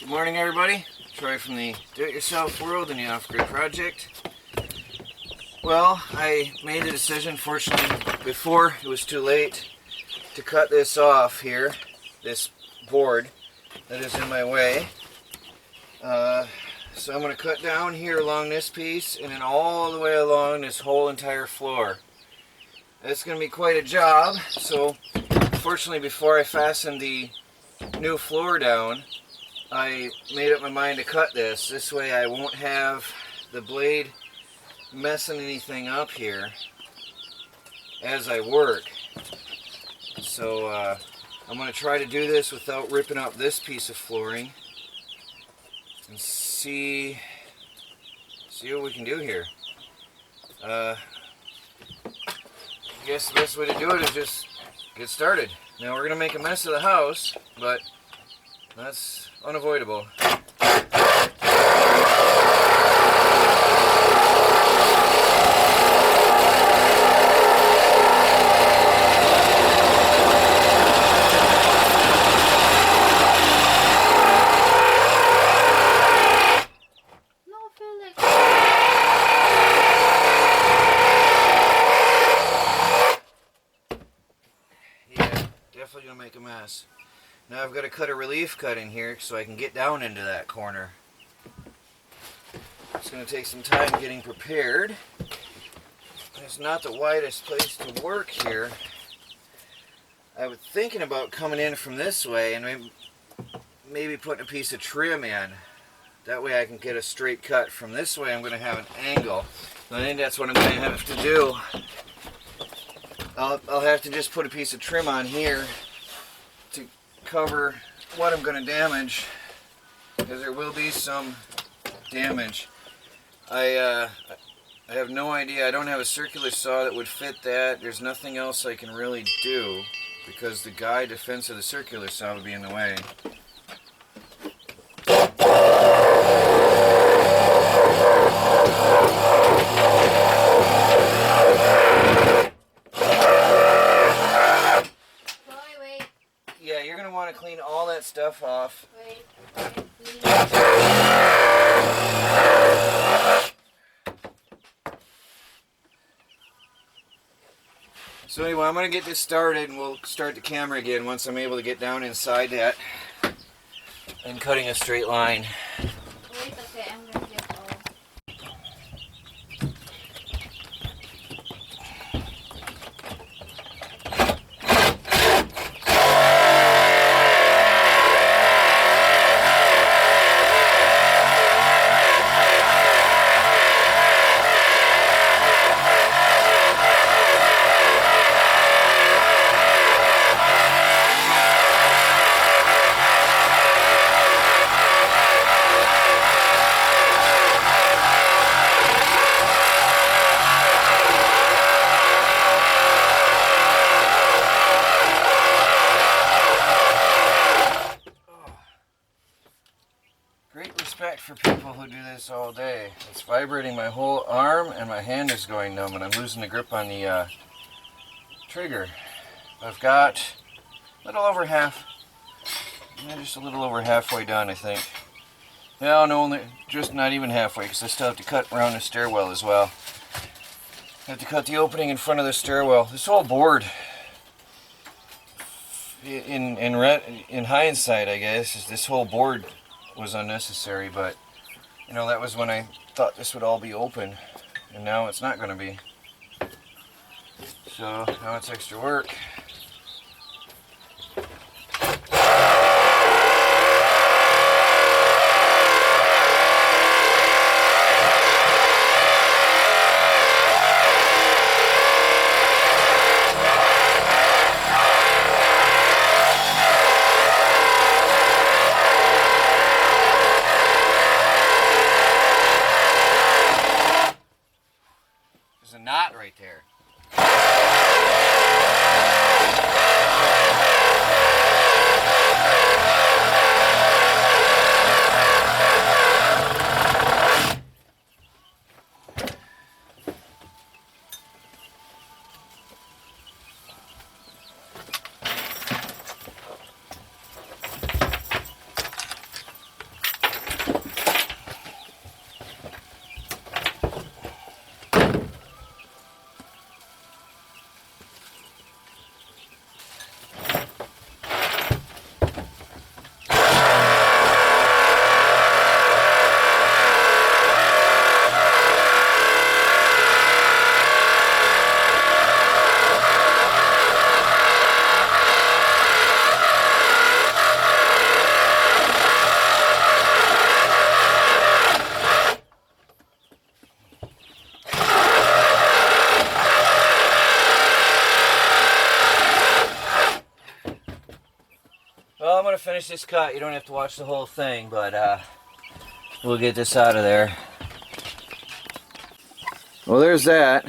Good morning, everybody. Troy from the Do-It-Yourself World and the Off-Grid Project. Well, I made a decision, fortunately, before it was too late, to cut this off here, this board that is in my way. So I'm going to cut down here along this piece and then all the way along this whole entire floor. It's going to be quite a job, so fortunately before I fastened the new floor down, I made up my mind to cut this. This way I won't have the blade messing anything up here as I work. So I'm going to try to do this without ripping up this piece of flooring and see what we can do here. I guess the best way to do it is just get started. Now we're going to make a mess of the house, but that's unavoidable. Definitely gonna make a mess. Now I've got to cut a relief cut in here so I can get down into that corner. It's going to take some time getting prepared. It's not the widest place to work here. I was thinking about coming in from this way and maybe putting a piece of trim in. That way I can get a straight cut. From this way I'm going to have an angle. I think that's what I'm going to have to do. I'll have to just put a piece of trim on here to cover what I'm going to damage, because there will be some damage. I have no idea. I don't have a circular saw that would fit that. There's nothing else I can really do because the guide defense of the circular saw would be in the way. Yeah, you're going to want to clean all that stuff off. So anyway, I'm going to get this started and we'll start the camera again once I'm able to get down inside that and cutting a straight line. Wait, okay, I'm going to get all. For people who do this all day. It's vibrating my whole arm and my hand is going numb and I'm losing the grip on the trigger. I've got a little over half, just a little over halfway done, I think. No, only just not even halfway, because I still have to cut around the stairwell as well. I have to cut the opening in front of the stairwell. This whole board, in hindsight, I guess, is this whole board was unnecessary, but you know, that was when I thought this would all be open, and now it's not going to be. So now it's extra work. There's a knot right there. Well, I'm going to finish this cut. You don't have to watch the whole thing, but we'll get this out of there. Well, there's that.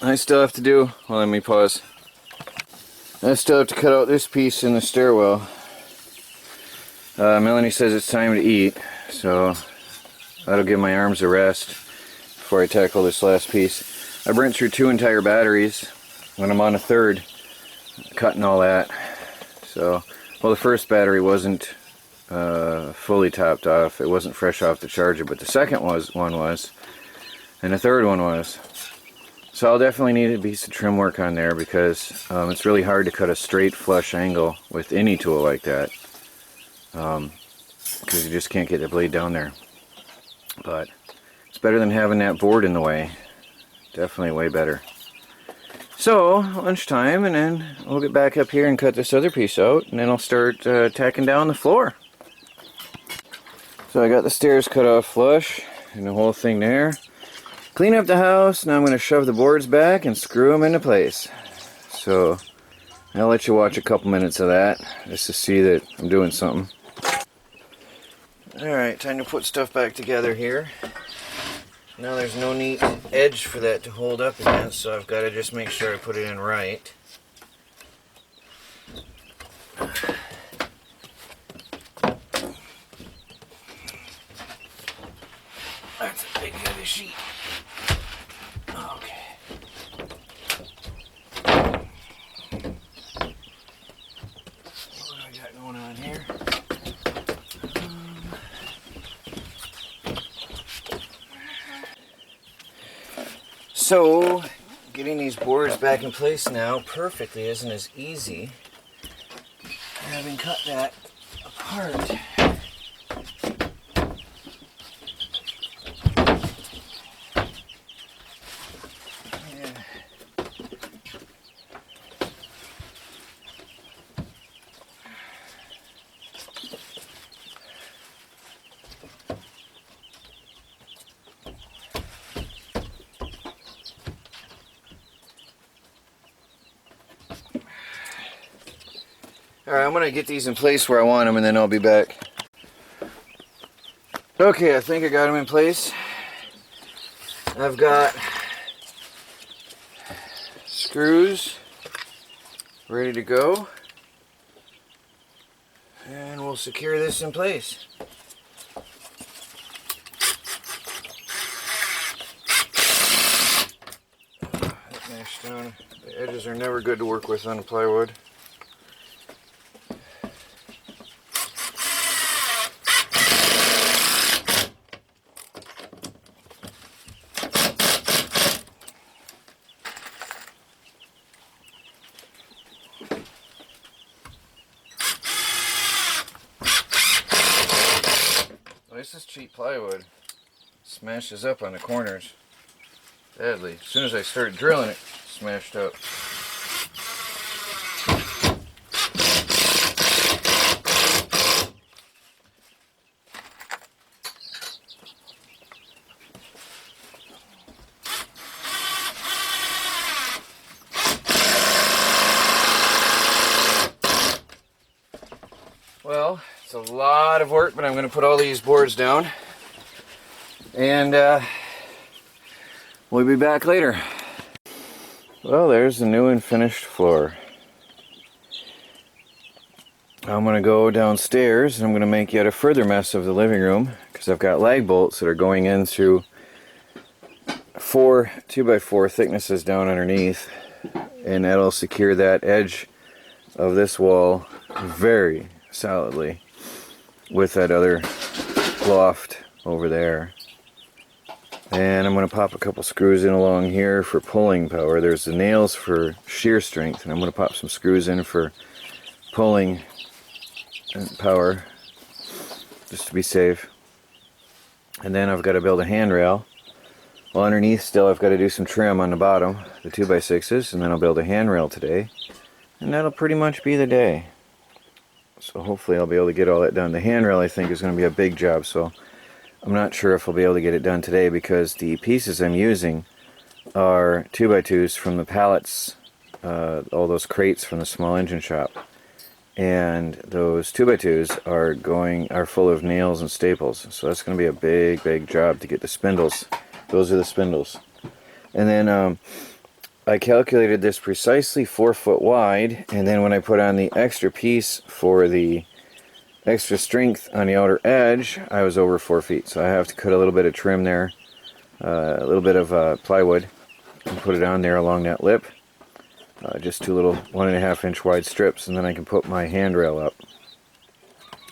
I still have to do, well, let me pause. I still have to cut out this piece in the stairwell. Melanie says it's time to eat, so that'll give my arms a rest before I tackle this last piece. I burnt through 2 entire batteries when I'm on a third, cutting all that. So, well, the first battery wasn't fully topped off. It wasn't fresh off the charger, but the second one was, and the third one was. So I'll definitely need a piece of trim work on there because it's really hard to cut a straight flush angle with any tool like that. Because you just can't get the blade down there. But it's better than having that board in the way. Definitely way better. So, lunchtime, and then we'll get back up here and cut this other piece out, and then I'll start tacking down the floor. So I got the stairs cut off flush, and the whole thing there. Clean up the house, now I'm going to shove the boards back and screw them into place. So, I'll let you watch a couple minutes of that, just to see that I'm doing something. Alright, time to put stuff back together here. Now there's no neat edge for that to hold up against, so I've got to just make sure I put it in right. That's a big heavy sheet. Okay. What do I got going on here? So, getting these boards back in place now perfectly isn't as easy. Having cut that apart. Alright, I'm going to get these in place where I want them and then I'll be back. Okay, I think I got them in place. I've got screws ready to go. And we'll secure this in place. That mashed down. The edges are never good to work with on plywood. This is cheap plywood. It smashes up on the corners badly. As soon as I started drilling it, smashed up. Well, it's a lot of work, but I'm going to put all these boards down, and we'll be back later. Well, there's the new and finished floor. I'm going to go downstairs, and I'm going to make yet a further mess of the living room, because I've got lag bolts that are going in through 4 2x4 thicknesses down underneath, and that'll secure that edge of this wall very solidly with that other loft over there. And I'm going to pop a couple screws in along here for pulling power. There's the nails for shear strength, and I'm going to pop some screws in for pulling power, just to be safe. And then I've got to build a handrail. Well, underneath still I've got to do some trim on the bottom, the 2x6s, and then I'll build a handrail today. And that'll pretty much be the day. So hopefully I'll be able to get all that done. The handrail, I think, is going to be a big job, so I'm not sure if I'll be able to get it done today because the pieces I'm using are 2x2s from the pallets, all those crates from the small engine shop. and those 2x2s are full of nails and staples. So that's going to be a big job to get the spindles. Those are the spindles. And then I calculated this precisely 4 foot wide, and then when I put on the extra piece for the extra strength on the outer edge, I was over 4 feet. So I have to cut a little bit of trim there, a little bit of plywood, and put it on there along that lip. Just 2 little 1.5 inch wide strips, and then I can put my handrail up.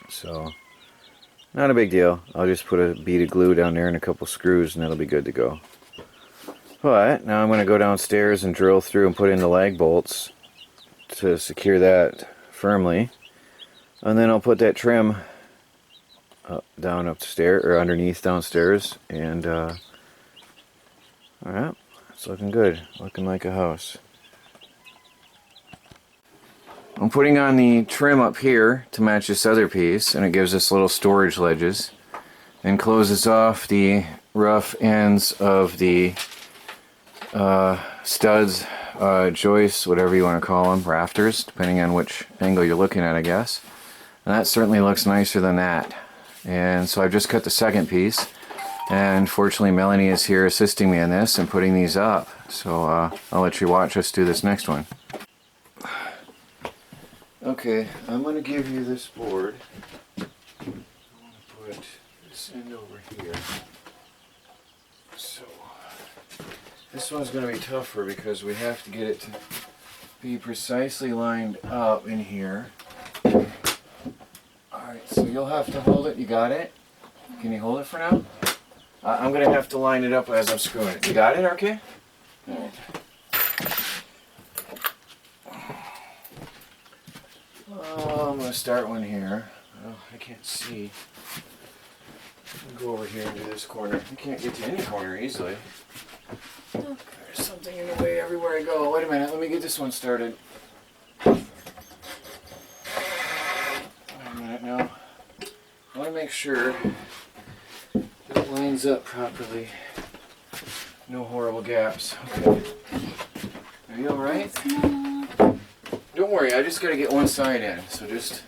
So, not a big deal. I'll just put a bead of glue down there and a couple screws, and it'll be good to go. But now I'm going to go downstairs and drill through and put in the lag bolts to secure that firmly. And then I'll put that trim down upstairs, or underneath downstairs, and alright, it's looking good, looking like a house. I'm putting on the trim up here to match this other piece, and it gives us little storage ledges and closes off the rough ends of the studs, joists, whatever you want to call them, rafters, depending on which angle you're looking at, I guess. And that certainly looks nicer than that. And so I've just cut the second piece, and fortunately Melanie is here assisting me in this and putting these up. So I'll let you watch us do this next one. Okay, I'm going to give you this board. I want to put this end over here. So, this one's going to be tougher because we have to get it to be precisely lined up in here. Alright, so you'll have to hold it. You got it? Can you hold it for now? I'm going to have to line it up as I'm screwing it. You got it, okay? Alright. I'm going to start one here. Oh, I can't see. I'll go over here and do this corner. I can't get to any corner easily. There's something in the way everywhere I go. Wait a minute, let me get this one started. Wait a minute now. I want to make sure that it lines up properly. No horrible gaps. Okay. Are you alright? Don't worry, I just got to get one side in, so just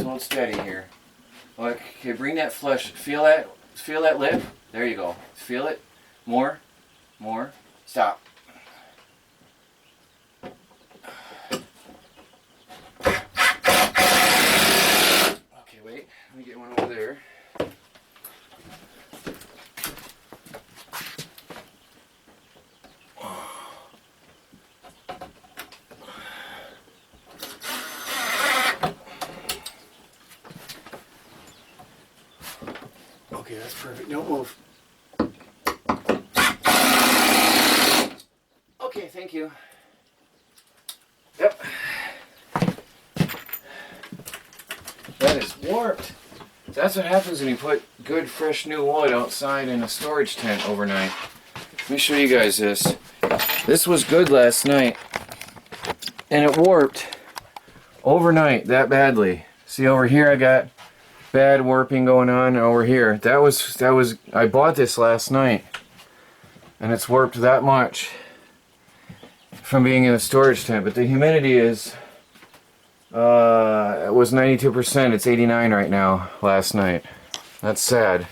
hold steady here. Okay, bring that flush. Feel that lip. There you go. Feel it. More. Stop. Okay, wait. Let me get one over there. Okay, that's perfect. Don't move. Okay, thank you. Yep. That is warped. That's what happens when you put good, fresh, new wood outside in a storage tent overnight. Let me show you guys this. This was good last night, and it warped overnight that badly. See over here, I got bad warping going on over here. That was I bought this last night, and it's warped that much from being in a storage tent. But the humidity is it was 92%. It's 89 right now. Last night. That's sad.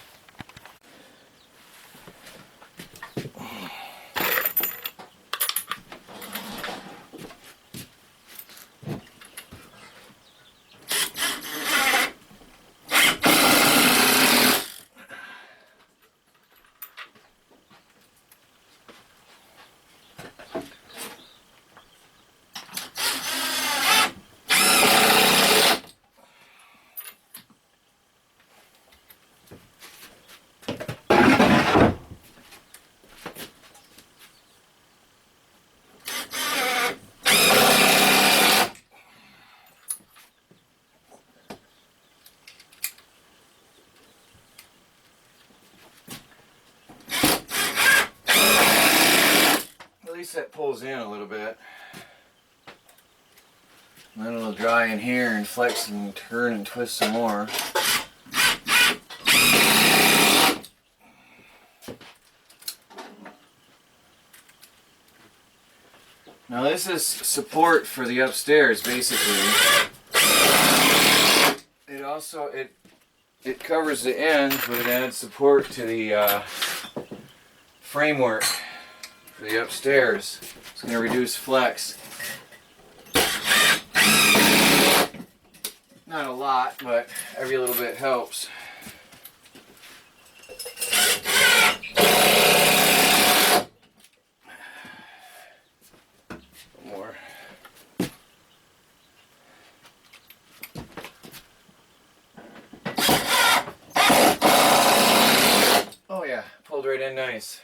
At least that pulls in a little bit. And then it'll dry in here and flex and turn and twist some more. Now this is support for the upstairs, basically. also it covers the ends, but it adds support to the framework for the upstairs. It's going to reduce flex. Not a lot, but every little bit helps. More. Oh yeah, pulled right in nice.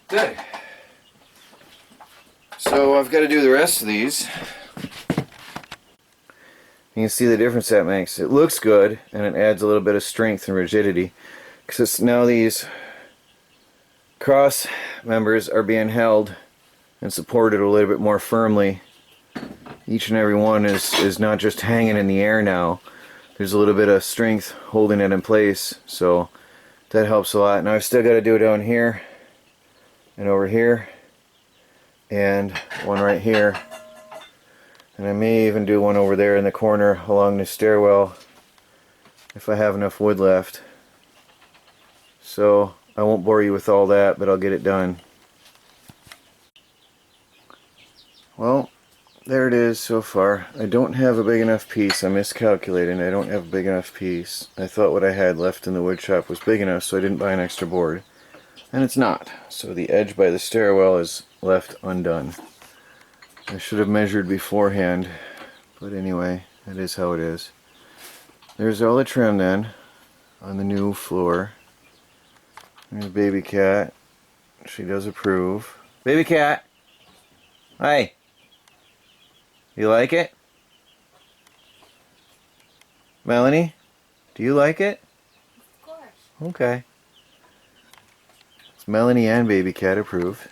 Good. So I've got to do the rest of these. You can see the difference that makes. It looks good, and it adds a little bit of strength and rigidity, because now these cross members are being held and supported a little bit more firmly. Each and every one is not just hanging in the air now. There's a little bit of strength holding it in place, so that helps a lot. Now I've still got to do it down here and over here and one right here. And I may even do one over there in the corner along the stairwell if I have enough wood left. So I won't bore you with all that, but I'll get it done. Well, there it is so far. I don't have a big enough piece. I'm miscalculating. I don't have a big enough piece. I thought what I had left in the wood shop was big enough, so I didn't buy an extra board. And it's not. So the edge by the stairwell is left undone. I should have measured beforehand, but anyway, that is how it is. There's all the trim then on the new floor. There's baby cat. She does approve. Baby cat! Hi! You like it? Melanie? Do you like it? Of course. Okay. It's Melanie and baby cat approved.